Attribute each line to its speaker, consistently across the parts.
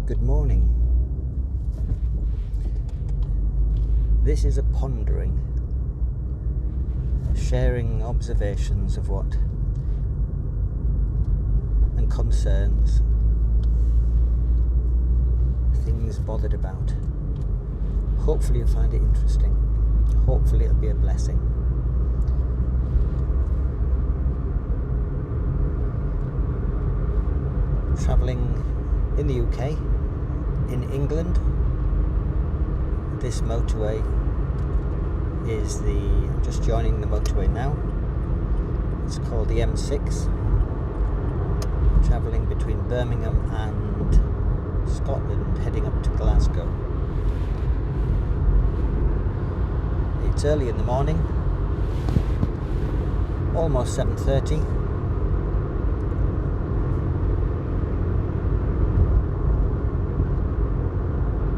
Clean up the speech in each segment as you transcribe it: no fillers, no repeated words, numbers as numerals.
Speaker 1: Good morning. This is a pondering, sharing observations of what and concerns, things bothered about. Hopefully you'll find it interesting. Hopefully it'll be a blessing. Travelling in the UK, in England, this motorway is I'm just joining the motorway now. It's called the M6, travelling between Birmingham and Scotland, heading up to Glasgow. It's early in the morning, almost 7:30.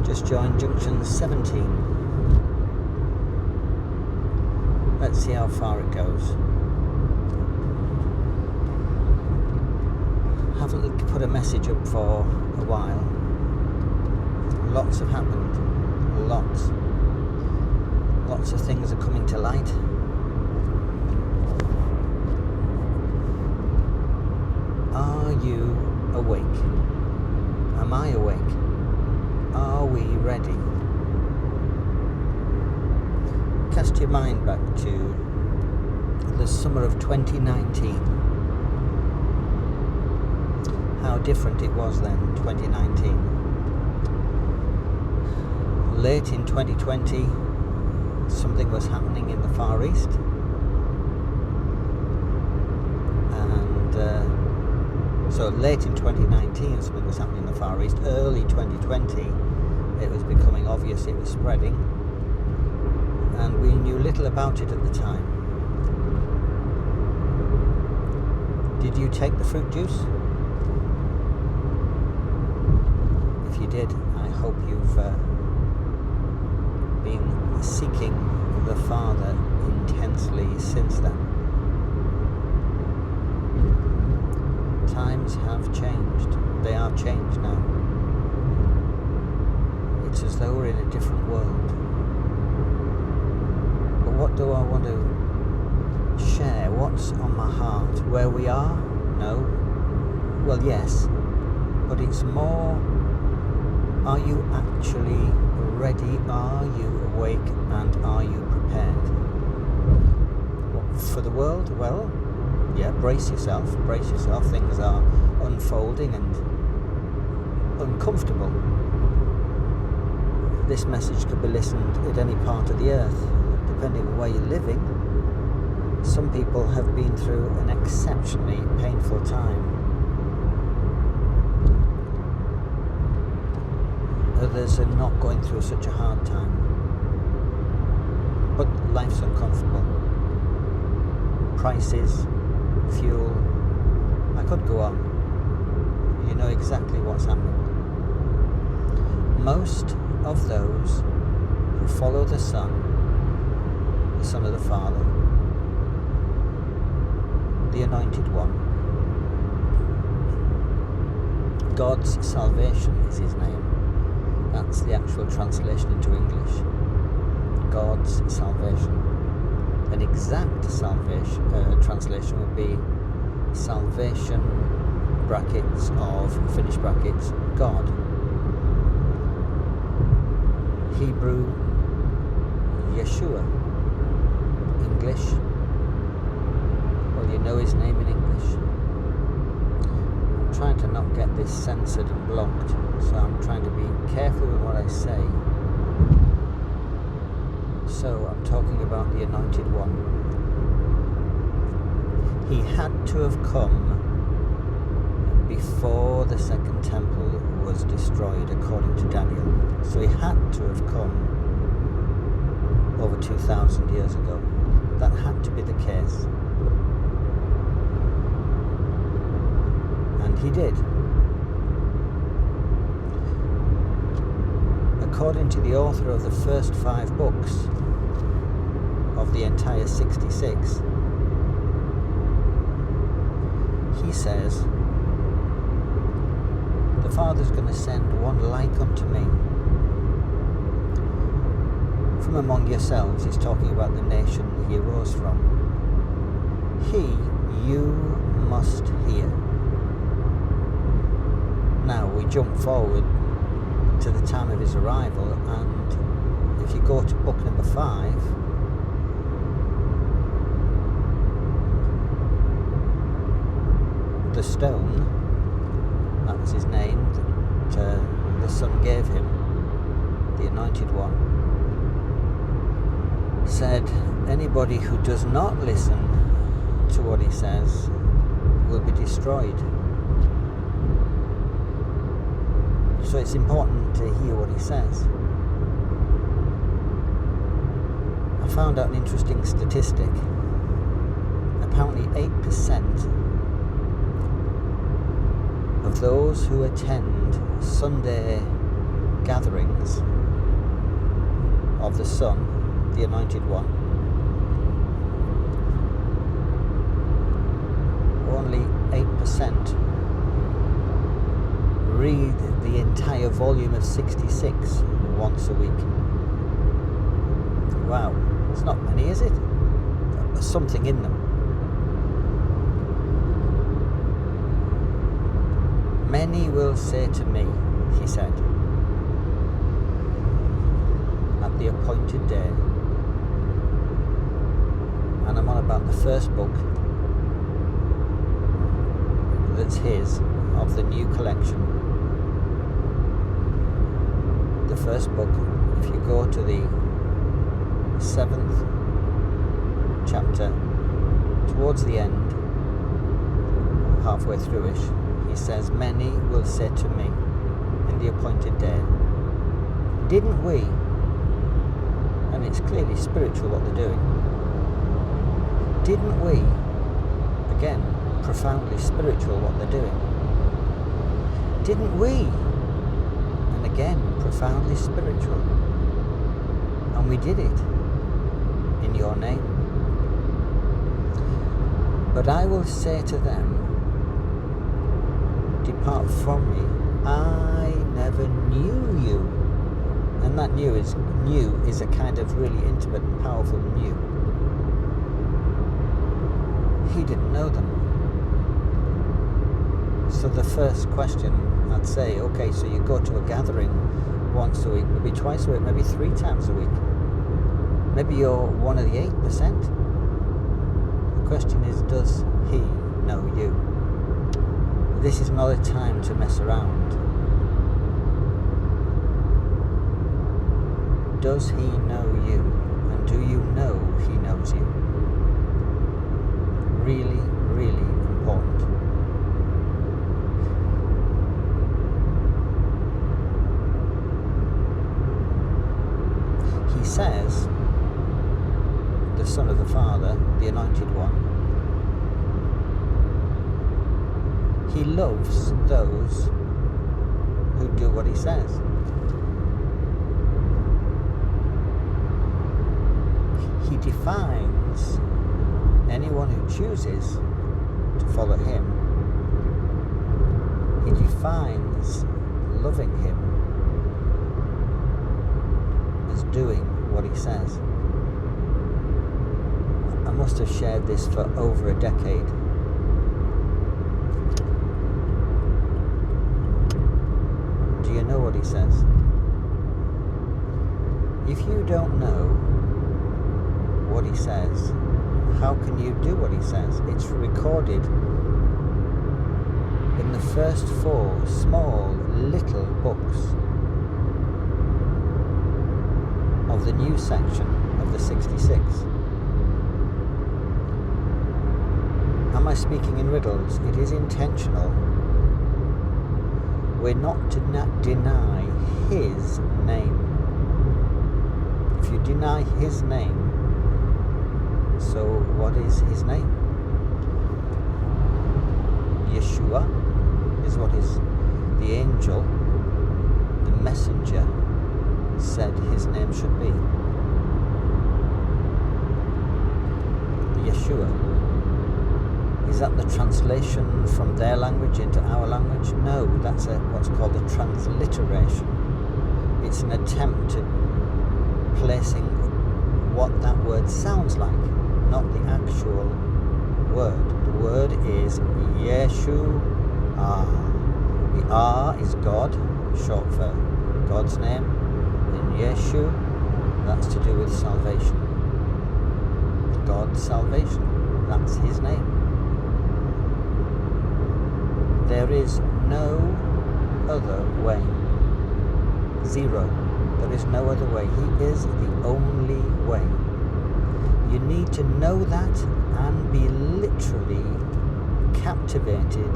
Speaker 1: Just joined junction 17. Let's see how far it goes. Haven't put a message up for a while. Lots have happened. Lots of things are coming to light. Are you awake? Am I awake? Are we ready? Cast your mind back to the summer of 2019. How different it was then, 2019. Late in 2020, something was happening in the Far East. So late in 2019, something was happening in the Far East. Early 2020, it was becoming obvious it was spreading. And we knew little about it at the time. Did you take the fruit juice? If you did, I hope you've been seeking the Father intensely since then. Times have changed. They are changed now. It's as though we're in a different world. But what do I want to share? What's on my heart? Where we are? No. Well, yes. But it's more, are you actually ready? Are you awake? And are you prepared? What, for the world? Well, yeah, brace yourself. Things are unfolding and uncomfortable. This message could be listened at any part of the earth, depending on where you're living. Some people have been through an exceptionally painful time. Others are not going through such a hard time. But life's uncomfortable. Prices, fuel, I could go on. You know exactly what's happening. Most of those who follow the Son of the Father, the Anointed One, God's salvation is his name. That's the actual translation into English. God's salvation. An exact translation would be salvation brackets of finished brackets God. Hebrew Yeshua. English, well, you know his name in English. I'm trying to not get this censored and blocked, so I'm trying to be careful with what I say. So I'm talking about the Anointed One. He had to have come before the second temple was destroyed, according to Daniel. So he had to have come over 2,000 years ago. That had to be the case. And he did. According to the author of the first 5 books of the entire 66, he says the Father's going to send one like unto me. From among yourselves, he's talking about the nation he arose from. He you must hear. Now we jump forward to the time of his arrival, and if you go to book number 5, the stone, that was his name that the Son gave him, the Anointed One, said anybody who does not listen to what he says will be destroyed. So it's important to hear what he says. I found out an interesting statistic. Apparently 8% of those who attend Sunday gatherings of the Son, the Anointed One, only 8% read the entire volume of 66 once a week. Wow, it's not many, is it? There's something in them. Many will say to me, he said, at the appointed day, and I'm on about the first book that's his, of the new collection. The first book, if you go to the 7th chapter, towards the end, halfway through-ish, he says, many will say to me in the appointed day, didn't we? And it's clearly spiritual what they're doing. Didn't we? Again, profoundly spiritual what they're doing. Didn't we? And again, profoundly spiritual. And we did it in your name. But I will say to them, depart from me, I never knew you. And that new is a kind of really intimate and powerful new. He didn't know them. So the first question I'd say, okay, so you go to a gathering once a week, maybe twice a week, maybe 3 times a week. Maybe you're one of the 8%. The question is, does he know you? This is not a time to mess around. Does he know you? And do you know he knows you? Really, really important. He says, the Son of the Father, the Anointed One, he loves those who do what he says. He defines anyone who chooses to follow him. He defines loving him as doing what he says. I must have shared this for over a decade. Do you know what he says? If you don't know what he says, how can you do what he says? It's recorded in the first 4 small little books of the new section of the 66. Am I speaking in riddles? It is intentional. We're not to deny his name. If you deny his name, so what is his name? Yeshua is what the angel, the messenger, said his name should be. Yeshua. Is that the translation from their language into our language? No, that's what's called a transliteration. It's an attempt at placing what that word sounds like, not the actual word. The word is Yeshua. The R is God, short for God's name, and Yeshua, that's to do with salvation. God's salvation, that's his name. There is no other way. Zero. There is no other way. He is the only way. You need to know that and be literally captivated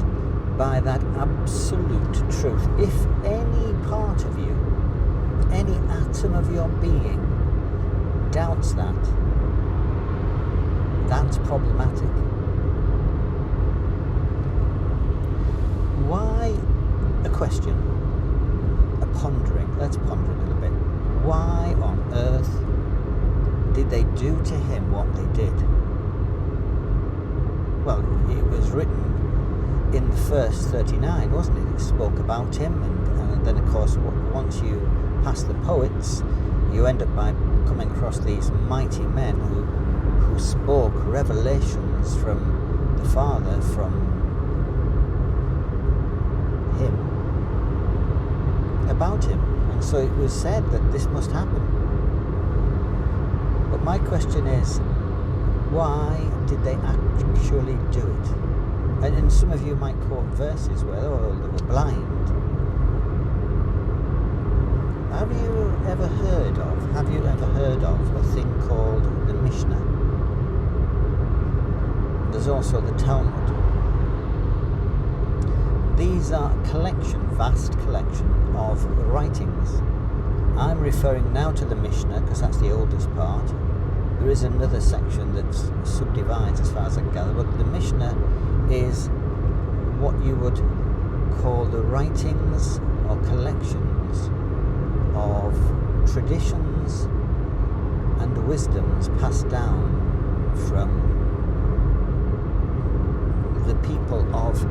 Speaker 1: by that absolute truth. If any part of you, any atom of your being doubts that, that's problematic. Why, a question, a pondering, let's ponder a little bit. Why on earth did they do to him what they did? Well, it was written in verse 39, wasn't it? It spoke about him, and then of course once you pass the poets, you end up by coming across these mighty men who spoke revelations from the Father, from him, about him. And so it was said that this must happen. But my question is, why did they actually do it? And some of you might quote verses where, oh, they were blind. Have you ever heard of a thing called the Mishnah? There's also the Talmud. These are a vast collection of writings. I'm referring now to the Mishnah because that's the oldest part. There is another section that subdivides, as far as I can gather, but the Mishnah is what you would call the writings or collections of traditions and wisdoms passed down from the people of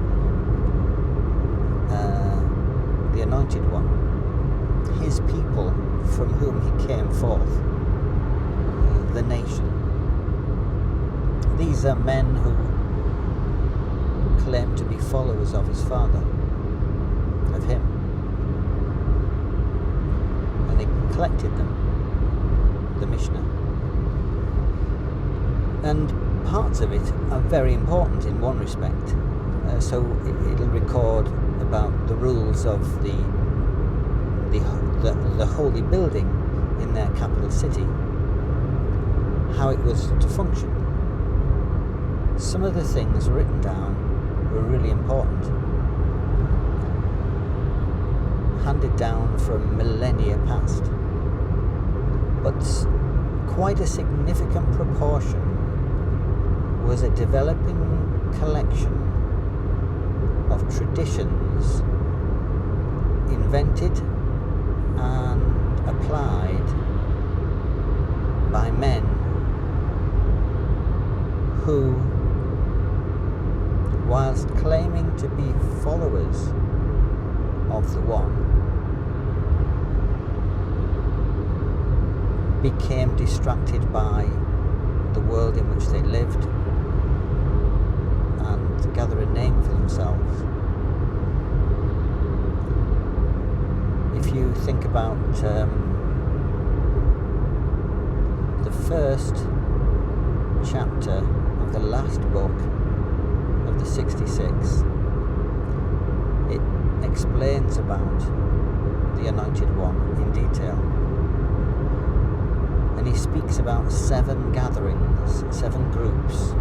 Speaker 1: the Anointed One, his people from whom he came forth, the nation. These are men who claim to be followers of his Father, of him. And he collected them, the Mishnah. And parts of it are very important in one respect. So it'll record about the rules of the holy building in their capital city, how it was to function. Some of the things written down were really important, handed down from millennia past, but quite a significant proportion was a developing collection of traditions invented and applied by men who, whilst claiming to be followers of the One, became distracted by the world in which they lived and gather a name for themselves. If you think about the first chapter of the last book of the 66, it explains about the Anointed One in detail. And he speaks about 7 gatherings, 7 groups.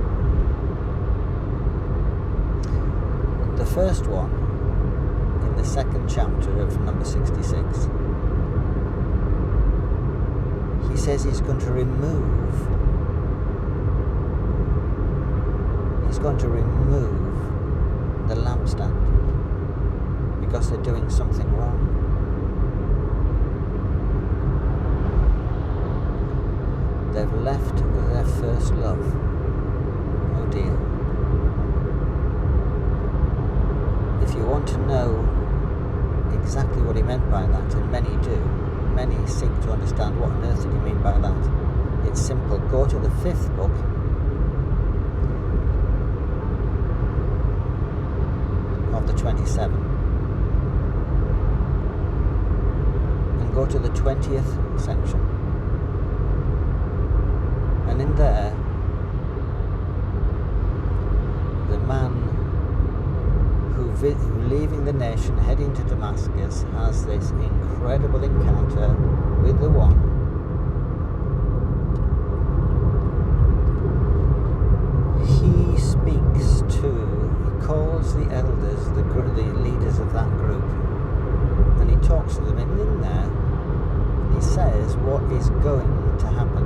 Speaker 1: The first one, in the second chapter of number 66, he says he's going to remove the lampstand because they're doing something wrong. They've left their first love. Oh dear. want to know exactly what he meant by that, and many do. Many seek to understand what on earth did he mean by that. It's simple. Go to the 5th book of the 27 and go to the 20th section, and in there the man who leaving the nation heading to Damascus has this incredible encounter with the One. He speaks to, he calls the elders, the leaders of that group, and he talks to them, and in there he says what is going to happen.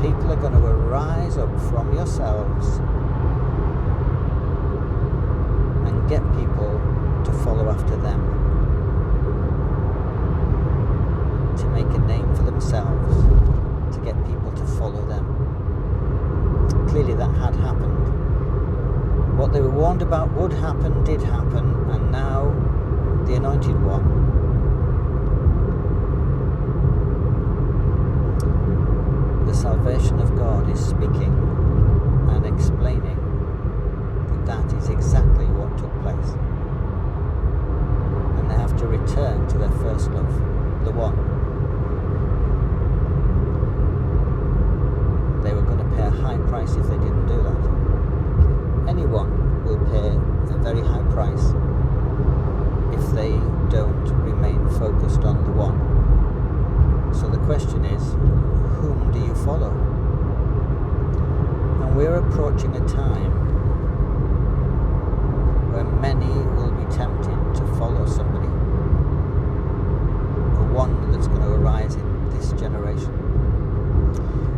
Speaker 1: People are going to arise up from yourselves and get people to follow after them, to make a name for themselves, to get people to follow them. Clearly that had happened. What they were warned about would happen, did happen, and now the Anointed One, the salvation of God, is speaking and explaining that is exactly what took place. And they have to return to their first love, the One. They were going to pay a high price if they didn't do that. Anyone will pay a very high price if they don't remain focused on the One. So the question is, whom do you follow? And we're approaching a time where many will be tempted to follow somebody, the One that's going to arise in this generation.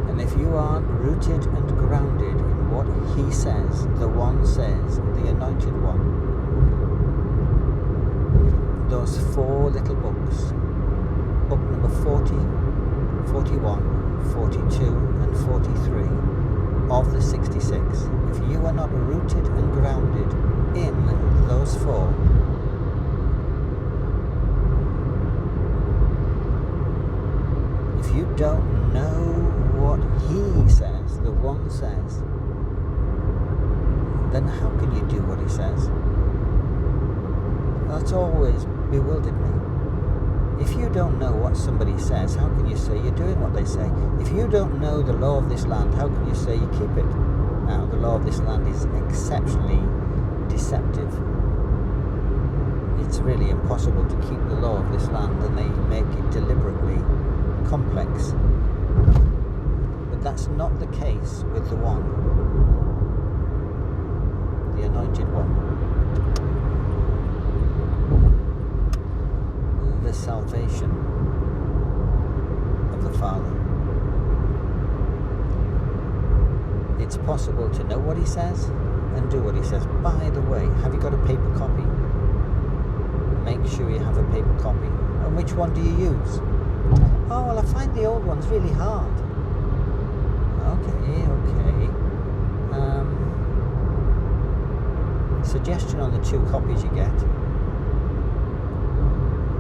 Speaker 1: And if you aren't rooted and grounded in what He says, the One says, the Anointed One, those 4 little books, book number 40, 41, 42 and 43 of the 66, if you are not rooted and grounded in those 4, if you don't know what He says, the One says, then how can you do what He says? That's always bewildered me. If you don't know what somebody says, how can you say you're doing what they say? If you don't know the law of this land, how can you say you keep it? Now, the law of this land is exceptionally deceptive. It's really impossible to keep the law of this land, and they make it deliberately complex. But that's not the case with the One, the Anointed One, the salvation of the Father. It's possible to know what He says and do what He says. By the way, have you got a paper copy? Make sure you have a paper copy. And which one do you use? Oh, well, I find the old ones really hard. Okay. Suggestion on the 2 copies you get.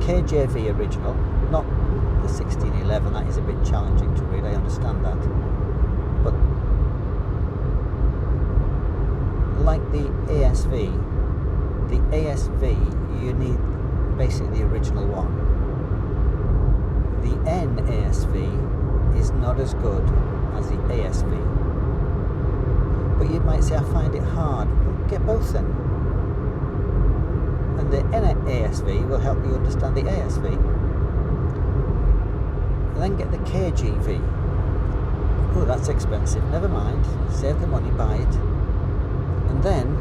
Speaker 1: KJV original, not the 1611, that is a bit challenging to read, I understand that. But like the ASV, you need basically the original one. The NASV is not as good as the ASV. But you might say, I find it hard. Get both then. And the NASV will help you understand the ASV. And then get the KJV. Oh, that's expensive. Never mind. Save the money, buy it. And then,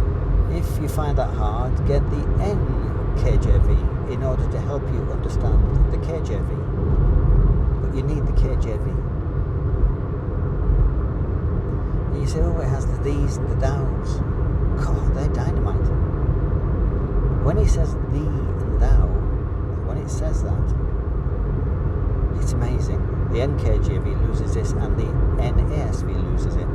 Speaker 1: if you find that hard, get the NKJV in order to help you understand the KJV. But you need the KJV. And you say, oh, it has the these and the thous. God, they're dynamite. When he says thee and thou, when it says that, it's amazing. The NKJV loses this and the NASV loses it.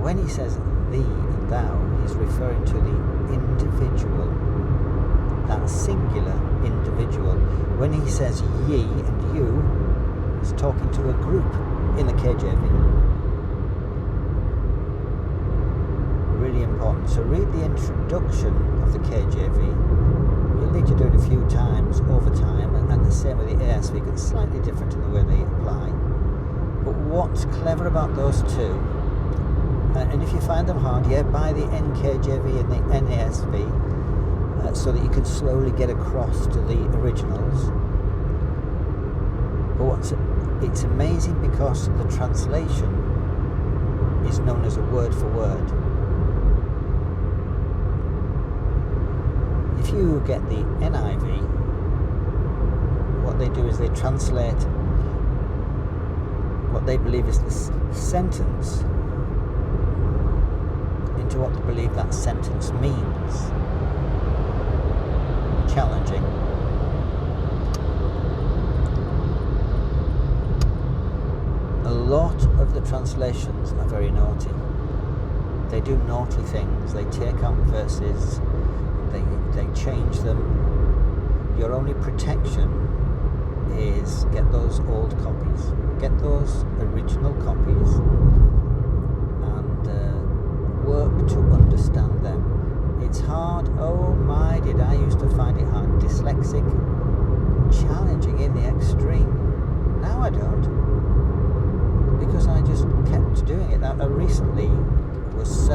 Speaker 1: When he says thee and thou, he's referring to the individual, that singular individual. When he says ye and you, he's talking to a group in the KJV. Really important. So read the introduction of the KJV. You'll need to do it a few times over time, and the same with the ASV, because it's slightly different in the way they apply. But what's clever about those two, and if you find them hard, buy the NKJV and the NASV, so that you can slowly get across to the originals. But it's amazing because the translation is known as a word for word. If you get the NIV, what they do is they translate what they believe is this sentence into what they believe that sentence means. Challenging. A lot of the translations are very naughty. They do naughty things. They take out verses, they change them. Your only protection is get those old copies, get those original copies, and work to understand them. It's hard. Oh my, did I used to find it hard. Dyslexic, challenging in the extreme. Now I don't, because I just kept doing it. I recently was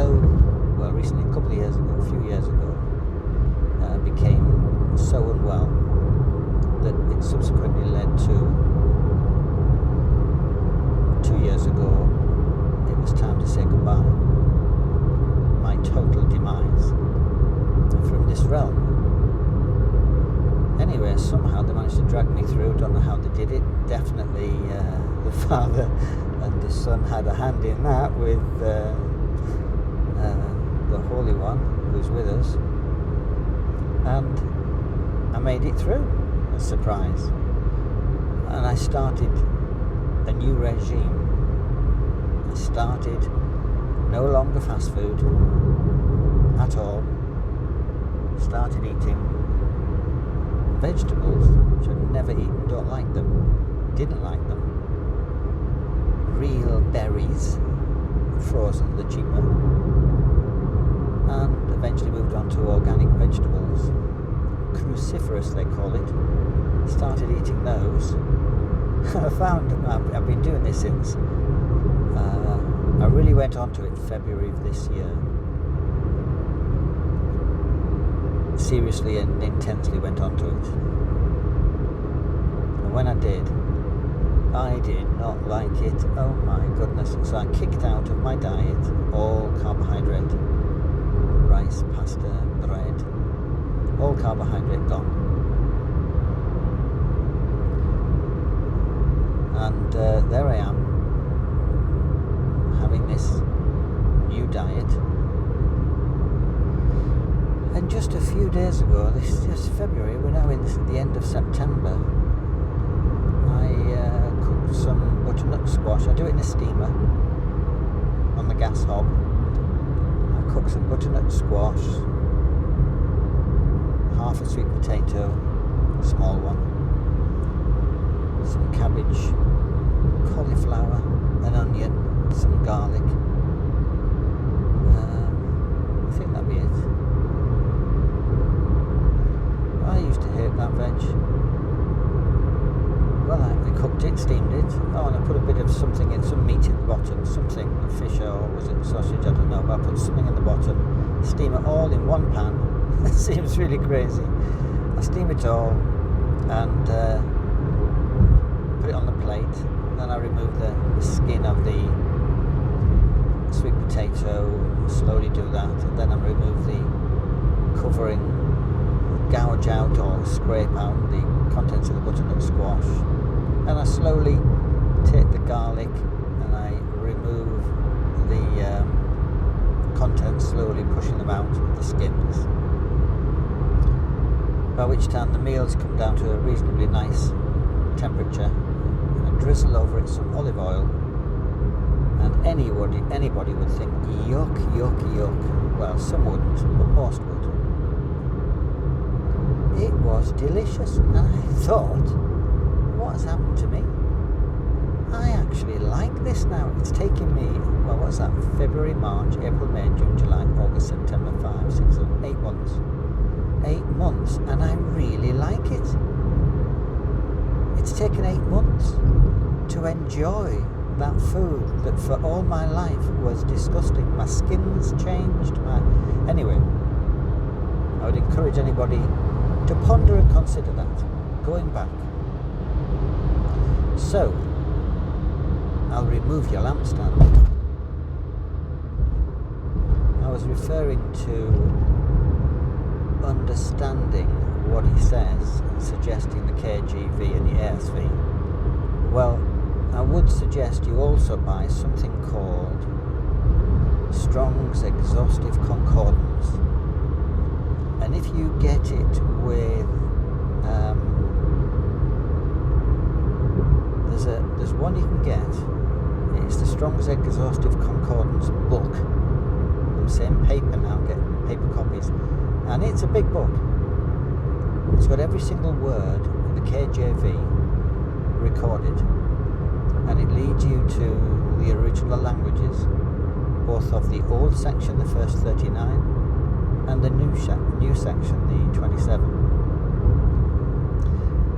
Speaker 1: recently, a couple of years ago, a few years ago, became so unwell that it subsequently led to 2 years ago, it was time to say goodbye. My total demise from this realm. Anyway, somehow they managed to drag me through. Don't know how they did it. Definitely the Father and the Son had a hand in that, with the Holy One who's with us. And I made it through, a surprise. And I started a new regime. I started no longer fast food at all. Started eating vegetables, which I'd never eaten, don't like them, didn't like them. Real berries, frozen, the cheaper. And eventually moved on to organic vegetables. Cruciferous, they call it. Started eating those. I found I've been doing this since. I really went onto it February of this year. Seriously and intensely went onto it. And when I did not like it. Oh my goodness. So I kicked out of my diet all carbohydrate. Rice, pasta, bread. All carbohydrate gone. And there I am, having this new diet. And just a few days ago, this is just February, we're now in the end of September, I cooked some butternut squash. I do it in a steamer on the gas hob. I cooked some butternut squash, half a sweet potato, a small one, some cabbage, cauliflower, an onion, some garlic. I think that'd be it. I used to hate that veg. Well, I cooked it, steamed it. Oh, and I put a bit of something in, some meat in the bottom, something, a fish or was it sausage, I don't know, but I put something in the bottom, steam it all in one pan. It seems really crazy. I steam it all and put it on the plate. Then I remove the skin of the sweet potato, slowly do that, and then I remove the covering, gouge out or scrape out the contents of the butternut squash, and I slowly take the garlic and I remove the contents, slowly pushing them out of the skins, by which time the meal's come down to a reasonably nice temperature. I drizzle over it some olive oil, and anybody would think yuck, yuck, yuck. Well, some wouldn't, but most would. It was delicious, and I thought, what has happened to me? I actually like this now. It's taken me, well, what's that? February, March, April, May, June, July, August, September, 5, 6, 7, 8 months. 8 months, and I really like it. It's taken 8 months to enjoy that food that for all my life was disgusting. My skin's changed. Anyway, I would encourage anybody to ponder and consider that, going back. So, I'll remove your lampstand. I was referring to understanding what he says and suggesting the KGV and the ASV. Well, I would suggest you also buy something called Strong's Exhaustive Concordance. And if you get it with there's one you can get. It's the Strong's Exhaustive Concordance book. I'm saying paper now, get paper copies. And it's a big book. It's got every single word in the KJV recorded. And it leads you to the original languages, both of the old section, the first 39, and the new section, the 27.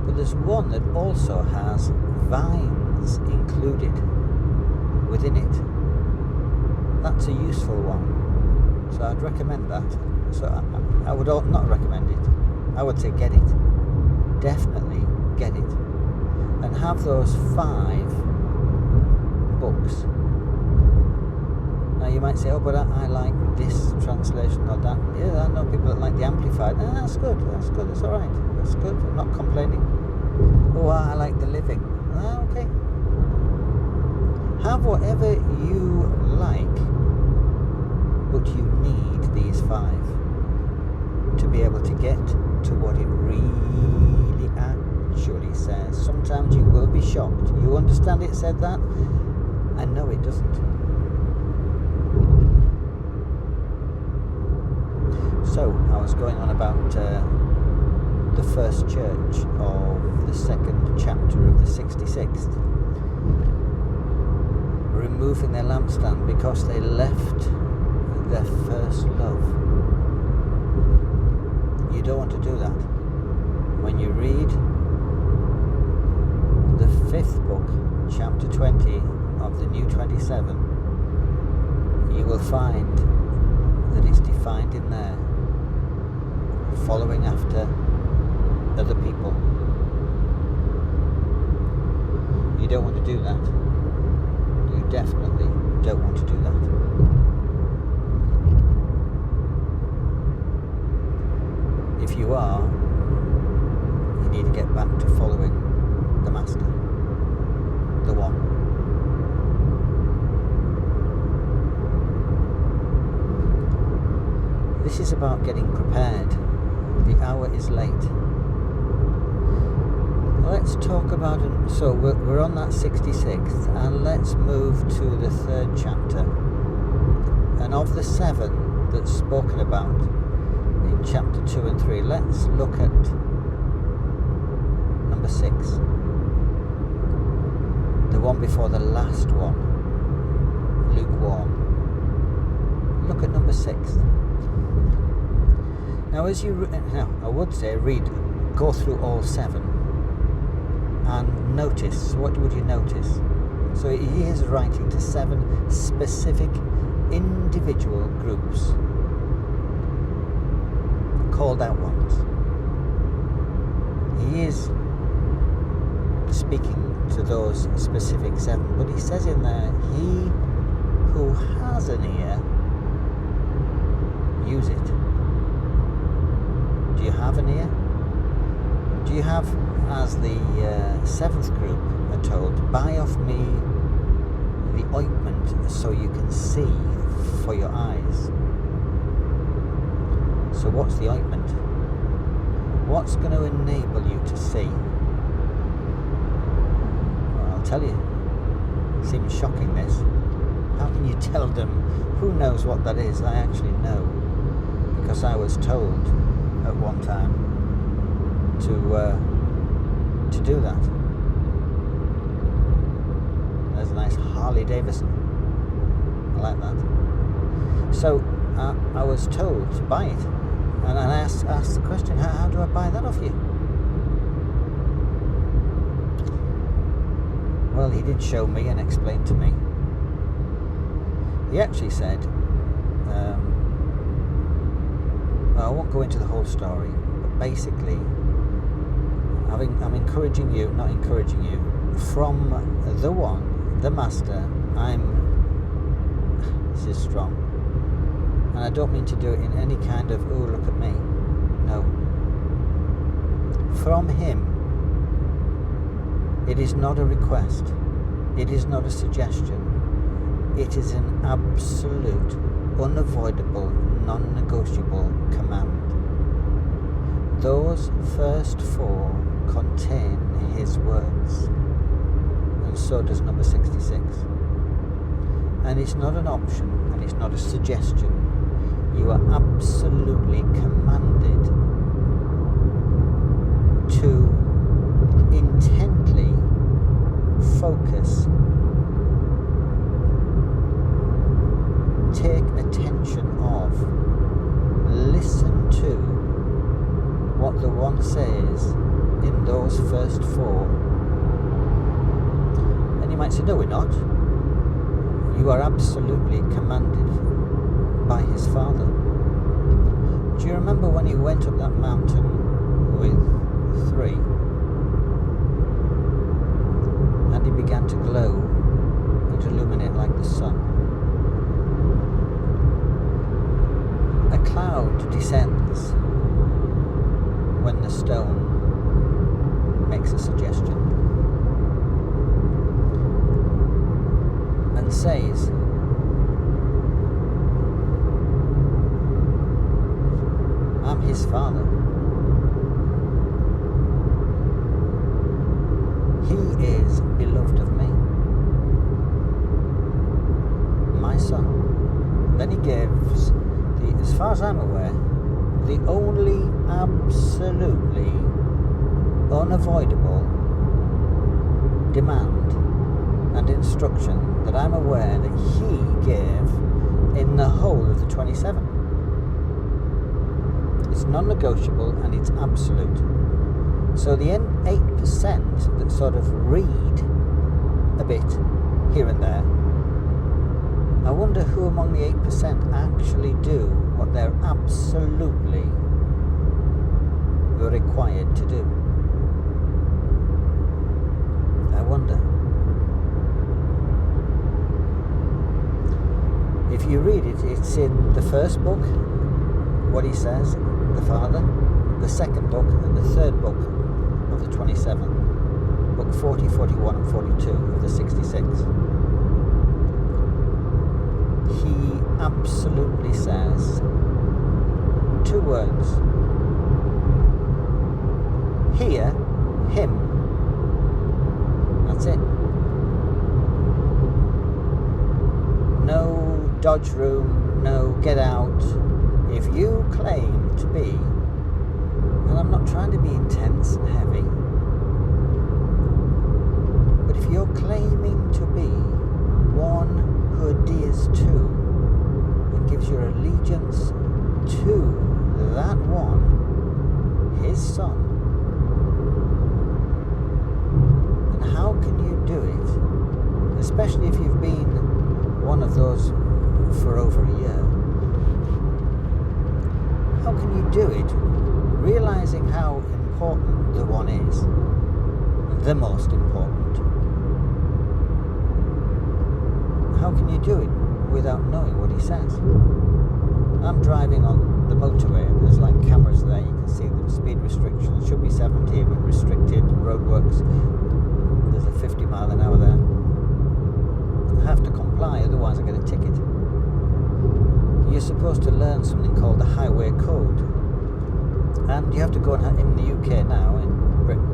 Speaker 1: But there's one that also has vines included within it. That's a useful one. So I'd recommend that. So I would not recommend it. I would say get it. Definitely get it. And have those 5 books. Now you might say, oh, but I like this translation or that. Yeah, I know people that like the Amplified. That's good, that's alright. That's good, I'm not complaining. Oh, I like the Living. Okay. Have whatever you like, but you need these 5 to be able to get to what it really actually says. Sometimes you will be shocked. You understand it said that? And no, it doesn't. So, I was going on about the first church of the 2nd chapter of the 66th. Removing their lampstand because they left their first love. You don't want to do that. When you read the 5th book, chapter 20 of the New 27, you will find that it's defined in there, following after other people. You don't want to do that. You definitely don't want to do that. If you are, you need to get back to following the Master, the One. This is about getting prepared. The hour is late. Let's talk about it. So we're on that 66th, and let's move to the 3rd chapter. And of the 7 that's spoken about in chapter 2 and 3, let's look at number 6. The one before the last one, lukewarm. Look at number 6. Now, I would say go through all 7 and notice. What would you notice? So he is writing to 7 specific individual groups, called out ones. He is speaking to those specific 7, but he says in there, he who has an ear, use it. Do you have an ear? Do you have, as the 7th group are told, buy off me the ointment so you can see for your eyes? So what's the ointment? What's going to enable you to see? Well, I'll tell you. It seems shocking, this. How can you tell them? Who knows what that is? I actually know. because I was told at one time to do that. There's a nice Harley Davidson. I like that. So I was told to buy it, and I asked the question, how do I buy that off you? Well, he did show me and explain to me. He actually said, well, I won't go into the whole story, but basically, I'm encouraging you, not encouraging you, from the one, the master, this is strong, and I don't mean to do it in any kind of, oh, look at me, no. From him, it is not a request, it is not a suggestion, it is an absolute, unavoidable, non-negotiable command. Those first 4 contain his words, and so does number 66. And it's not an option, and it's not a suggestion. You are absolutely commanded to intently focus, take attention of, listen to what the one says in those first 4. And you might say, no, we're not. You are absolutely commanded by his Father. Do you remember when he went up that mountain with 3 and he began to glow and illuminate like the sun? A cloud descends when the stone makes a suggestion and says, I'm his Father. He is beloved of me, my Son. And then he gives, as far as I'm aware, the only absolutely unavoidable demand and instruction that I'm aware that he gave in the whole of the 27. It's non-negotiable and it's absolute. So the 8% that sort of read a bit here and there, I wonder who among the 8% actually do what they're absolutely required to do. I wonder. If you read it, it's in the first book, what he says, the Father, the second book, and the third book of the 27, book 40, 41, and 42 of the 66. He absolutely says 2 words. Hear him. That's it. No dodge room, no get out. If you claim to be, and I'm not trying to be intense and heavy, but if you're claiming to be one who adheres to and gives your allegiance to that one, his Son, and how can you do it, especially if you've been one of those for over a year? How can you do it realizing how important the one is, the most important? How can you do it without knowing what he says? I'm driving on the motorway and there's like cameras there, you can see the speed restriction should be 70 but restricted, roadworks, there's a 50 mile an hour there. I have to comply, otherwise I get a ticket. You're supposed to learn something called the highway code, and you have to go and, in the UK now, in Britain,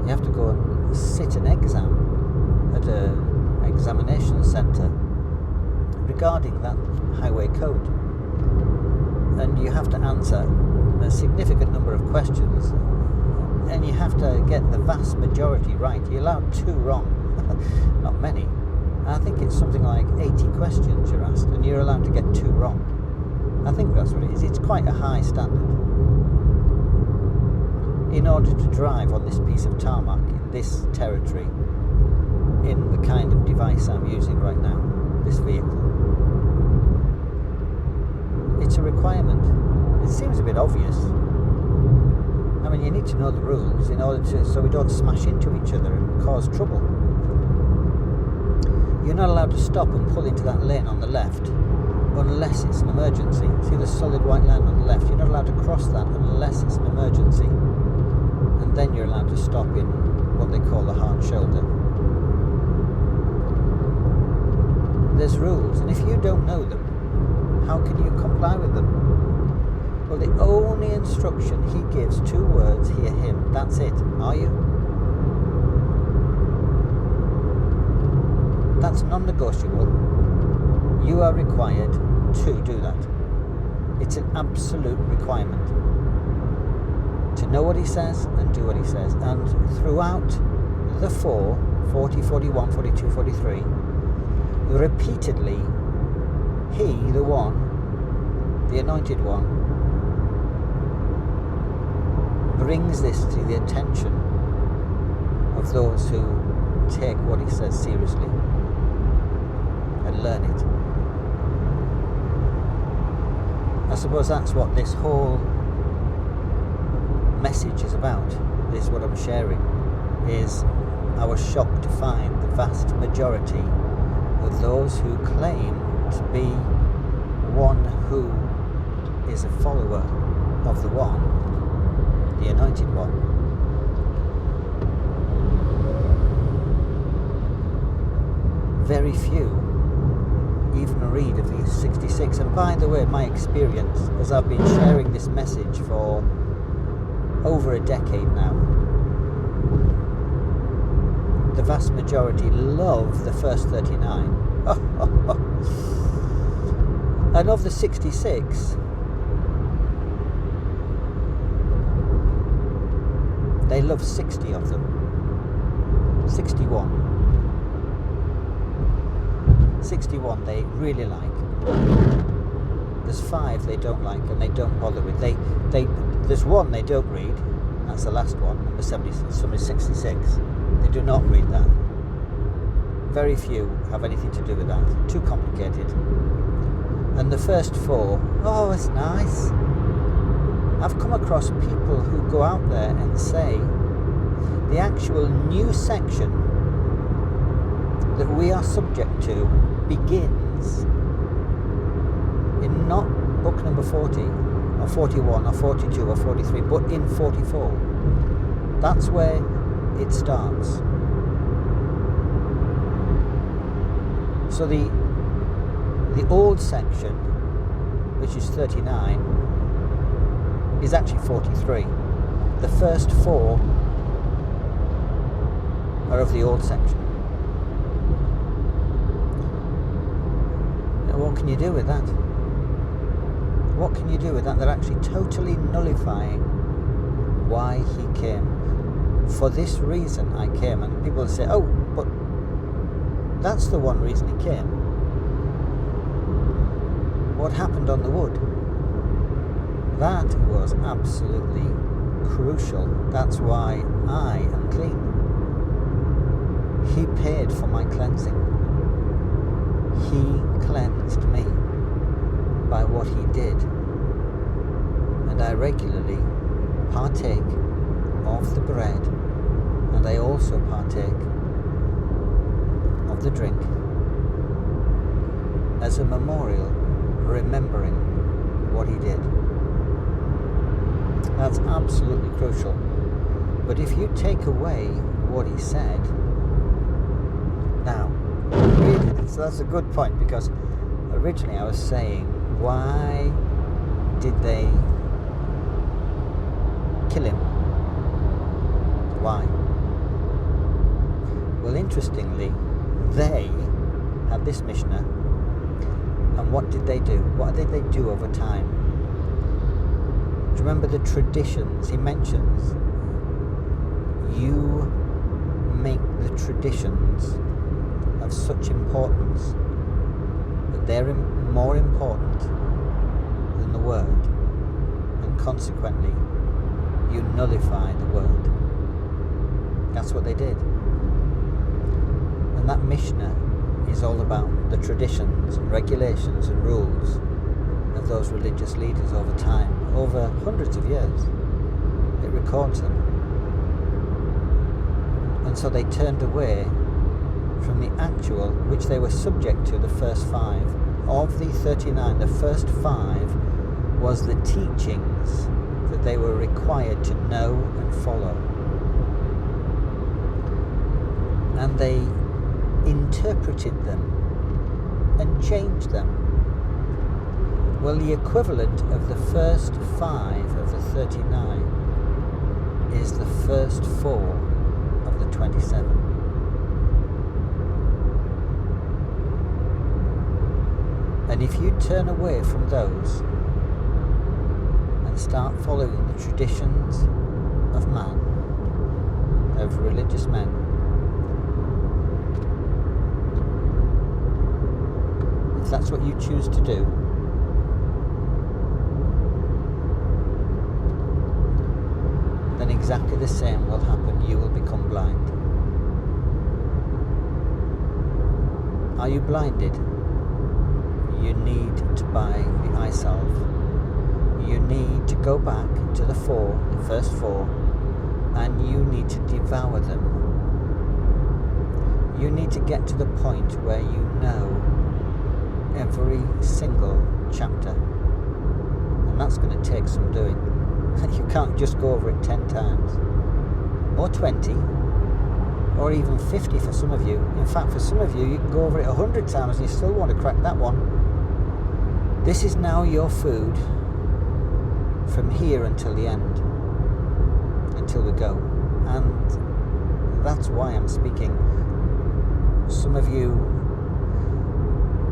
Speaker 1: you have to go and sit an exam at an examination centre regarding that highway code, and you have to answer a significant number of questions, and you have to get the vast majority right. You're allowed 2 wrong, not many. I think it's something like 80 questions you're asked, and you're allowed to get 2 wrong. I think that's what it is. It's quite a high standard. In order to drive on this piece of tarmac in this territory, in the kind of device I'm using right now, this vehicle, it's a requirement. It seems a bit obvious. I mean, you need to know the rules in order to, so we don't smash into each other and cause trouble. You're not allowed to stop and pull into that lane on the left unless it's an emergency. See the solid white line on the left? You're not allowed to cross that unless it's an emergency. And then you're allowed to stop in what they call the hard shoulder. There's rules, and if you don't know them, how can you comply with them? Well, the only instruction he gives, 2 words, hear him. That's it. Are you? That's non-negotiable. You are required to do that. It's an absolute requirement. To know what he says and do what he says. And throughout the 40, 41, 42, 43, repeatedly, he, the one, the anointed one, brings this to the attention of those who take what he says seriously and learn it. I suppose that's what this whole message is about. This is what I'm sharing. Is I was shocked to find the vast majority of those who claim to be one who is a follower of the one, the anointed one, very few even read of these 66. And by the way, my experience, as I've been sharing this message for over a decade now, the vast majority love the first 39. And of the 66, they love 60 of them. 61 they really like. There's 5 they don't like and they don't bother with. There's 1 they don't read. That's the last one, number 66. They do not read that. Very few have anything to do with that. Too complicated. And the first 4, oh, it's nice. I've come across people who go out there and say the actual new section that we are subject to begins in not book number 40 or 41 or 42 or 43, but in 44. That's where it starts. So the old section, which is 39, is actually 43. The first 4 are of the old section. Now, what can you do with that? What can you do with that? They're actually totally nullifying why he came. For this reason I came. And people will say, oh, but that's the one reason he came. What happened on the wood? That was absolutely crucial. That's why I am clean. He paid for my cleansing. He cleansed me by what he did. And I regularly partake of the bread, and I also partake of the drink as a memorial, remembering what he did. That's absolutely crucial. But if you take away what he said, now, really, so that's a good point, because originally I was saying, why did they kill him? Why? Well, interestingly, they had this Mishnah, and what did they do? What did they do over time? Do you remember the traditions he mentions? You make the traditions of such importance that they're more important than the word, and consequently you nullify the word. That's what they did. And that Mishnah is all about the traditions and regulations and rules of those religious leaders over time, over hundreds of years. It records them. And so they turned away from the actual, which they were subject to, the first 5. Of the 39, the first 5 was the teachings that they were required to know and follow. And they interpreted them and changed them. Well, the equivalent of the first 5 of the 39 is the first 4 of the 27. And if you turn away from those and start following the traditions of man, of religious men, if that's what you choose to do, then exactly the same will happen. You will become blind. Are you blinded? You need to buy the eye salve. You need to go back to the first 4, and you need to devour them. You need to get to the point where you know every single chapter, and that's going to take some doing. You can't just go over it 10 times, or 20, or even 50 for some of you. In fact, for some of you, you can go over it 100 times and you still want to crack that one. This is now your food from here until the end, until we go. And that's why I'm speaking. Some of you,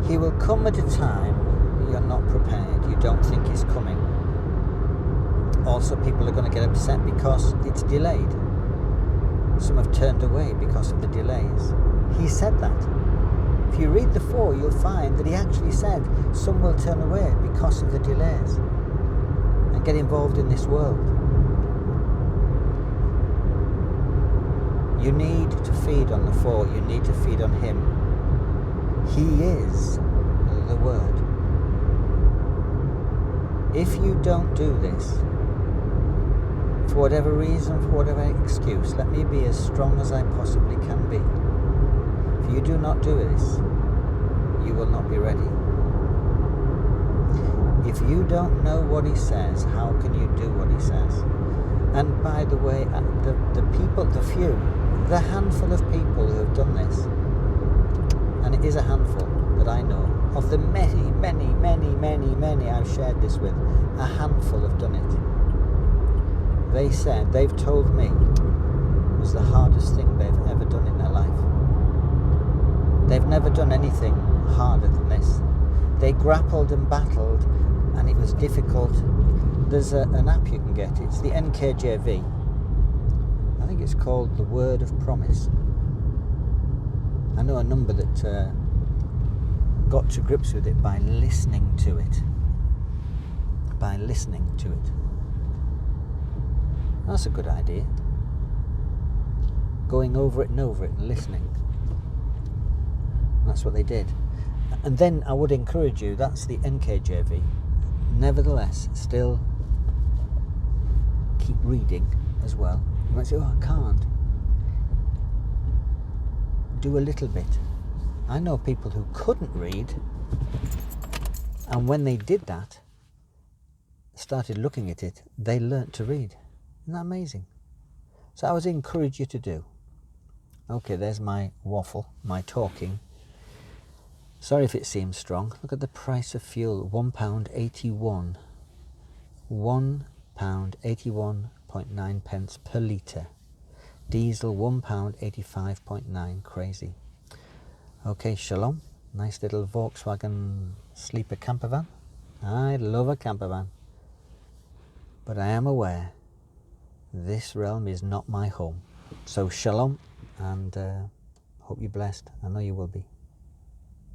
Speaker 1: he will come at a time you're not prepared, you don't think he's coming. Also, people are going to get upset because it's delayed. Some have turned away because of the delays. He said that. If you read the 4, you'll find that he actually said some will turn away because of the delays and get involved in this world. You need to feed on the 4. You need to feed on him. He is the Word. If you don't do this, for whatever reason, for whatever excuse, let me be as strong as I possibly can be. If you do not do this, you will not be ready. If you don't know what he says, how can you do what he says? And by the way, the people, the few, the handful of people who have done this, and it is a handful that I know, of the many, many, many, many, many I've shared this with, a handful have done it. They said, they've told me, it was the hardest thing they've ever done in their life. They've never done anything harder than this. They grappled and battled, and it was difficult. There's an app you can get. It's the NKJV. I think it's called The Word of Promise. I know a number that got to grips with it by listening to it. By listening to it. That's a good idea. Going over it and over it and listening. That's what they did. And then I would encourage you, that's the NKJV. Nevertheless, still keep reading as well. You might say, oh, I can't. Do a little bit. I know people who couldn't read, and when they did that, started looking at it, they learnt to read. Isn't that amazing? So I would encourage you to do. Okay, there's my waffle, my talking. Sorry if it seems strong. Look at the price of fuel, £1.81. £1.81.9 pence per litre. Diesel £1.85.9. Crazy. Okay, shalom. Nice little Volkswagen sleeper camper van. I love a camper van. but I am aware this realm is not my home. So shalom, and hope you're blessed. I know you will be.